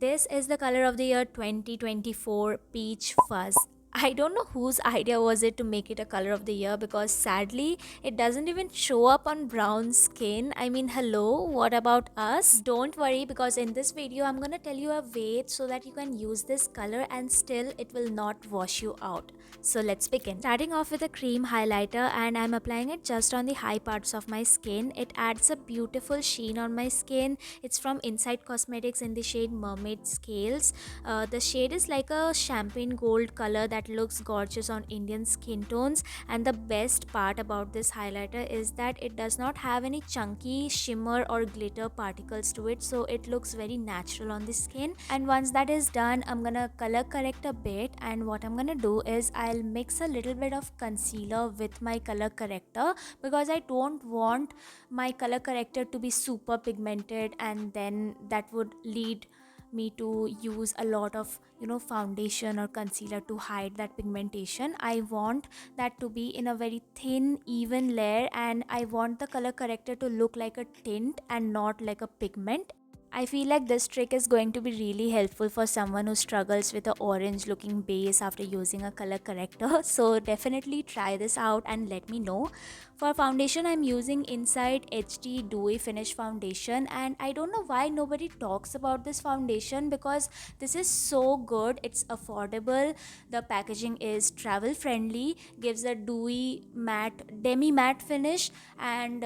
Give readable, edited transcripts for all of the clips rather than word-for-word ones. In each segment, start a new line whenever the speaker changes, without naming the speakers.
This is the color of the year 2024 Peach Fuzz. I don't know whose idea was it to make it a color of the year, because sadly it doesn't even show up on brown skin. I mean, hello, what about us? Don't worry, because in this video I'm gonna tell you a way so that you can use this color and still it will not wash you out. So let's begin. Starting off with a cream highlighter, and I'm applying it just on the high parts of my skin. It adds a beautiful sheen on my skin. It's from Inside Cosmetics in the shade Mermaid Scales. The shade is like a champagne gold color that looks gorgeous on Indian skin tones, and the best part about this highlighter is that it does not have any chunky shimmer or glitter particles to it, so it looks very natural on the skin. And once that is done, I'm gonna color correct a bit, and what I'm gonna do is I'll mix a little bit of concealer with my color corrector, because I don't want my color corrector to be super pigmented, and then that would lead me to use a lot of foundation or concealer to hide that pigmentation. I want that to be in a very thin even layer, and I want the color corrector to look like a tint and not like a pigment. I feel like this trick is going to be really helpful for someone who struggles with an orange looking base after using a color corrector. So definitely try this out and let me know. For foundation, I'm using Inside HD Dewy Finish Foundation, and I don't know why nobody talks about this foundation, because this is so good. It's affordable, the packaging is travel friendly, gives a dewy matte, demi matte finish, and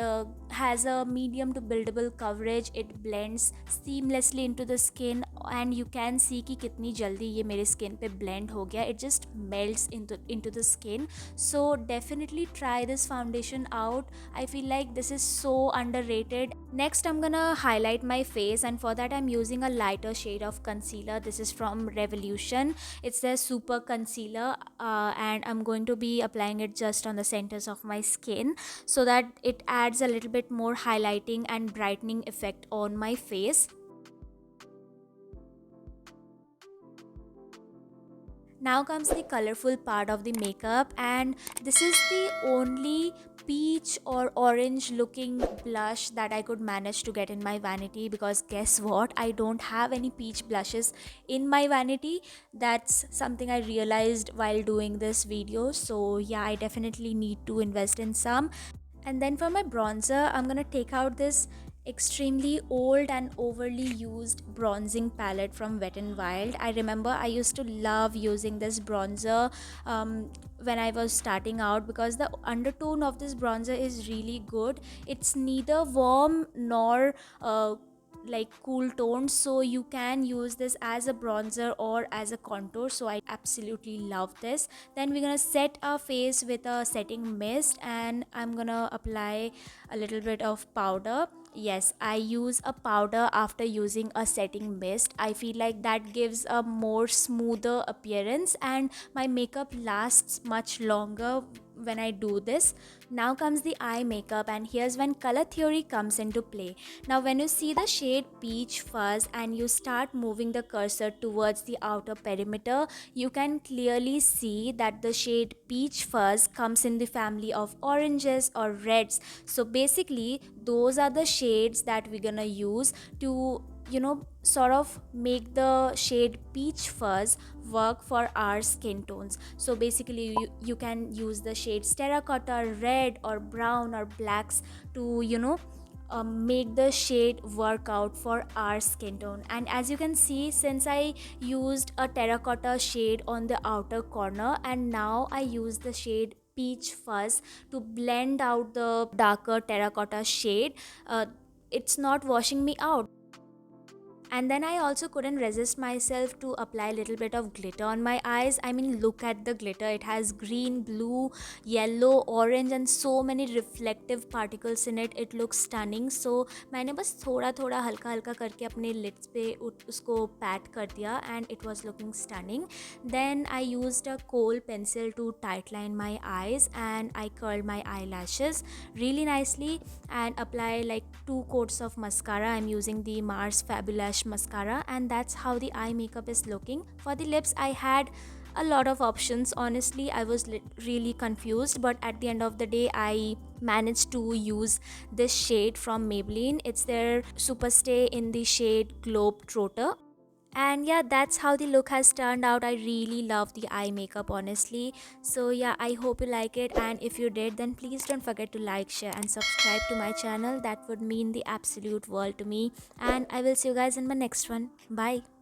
has a medium to buildable coverage. It blends seamlessly into the skin, and you can see कि कितनी जल्दी ये मेरे skin पे blend हो गया. It just melts into the skin. So definitely try this foundation out. I feel like this is so underrated. Next, I'm gonna highlight my face, and for that I'm using a lighter shade of concealer. This is from Revolution. It's their super concealer, and I'm going to be applying it just on the centers of my skin so that it adds a little bit more highlighting and brightening effect on my face. Now comes the colorful part of the makeup, and this is the only peach or orange looking blush that I could manage to get in my vanity, because guess what, I don't have any peach blushes in my vanity. That's something I realized while doing this video, so yeah, I definitely need to invest in some. And then for my bronzer, I'm gonna take out this extremely old and overly used bronzing palette from Wet n Wild. I remember I used to love using this bronzer when I was starting out, because the undertone of this bronzer is really good. It's neither warm nor like cool tones, so you can use this as a bronzer or as a contour, so I absolutely love this. Then we're gonna set our face with a setting mist, and I'm gonna apply a little bit of powder. Yes, I use a powder after using a setting mist. I feel like that gives a more smoother appearance, and my makeup lasts much longer when I do this. Now comes the eye makeup, and here's when color theory comes into play. Now when you see the shade Peach Fuzz and you start moving the cursor towards the outer perimeter, you can clearly see that the shade Peach Fuzz comes in the family of oranges or reds. So basically those are the shades that we're gonna use to sort of make the shade Peach Fuzz work for our skin tones. So basically you can use the shades terracotta, red or brown or blacks to make the shade work out for our skin tone. And as you can see, since I used a terracotta shade on the outer corner, and now I use the shade Peach Fuzz to blend out the darker terracotta shade, it's not washing me out. And then I also couldn't resist myself to apply a little bit of glitter on my eyes. I mean, look at the glitter. It has green, blue, yellow, orange and so many reflective particles in it. It looks stunning. So मैंने बस थोड़ा थोड़ा हल्का हल्का करके अपने lids पे उसको pat कर दिया, and it was looking stunning. Then I used a kohl pencil to tightline my eyes, and I curled my eyelashes really nicely and apply like 2 coats of mascara. I'm using the Mars Fabulash mascara, and that's how the eye makeup is looking. For the lips, I had a lot of options. Honestly, I was really confused, but at the end of the day I managed to use this shade from Maybelline. It's their superstay in the shade Globe Trotter. And yeah, that's how the look has turned out. I really love the eye makeup, honestly. So yeah, I hope you like it, and if you did, then please don't forget to like, share and subscribe to my channel. That would mean the absolute world to me, and I will see you guys in my next one. Bye.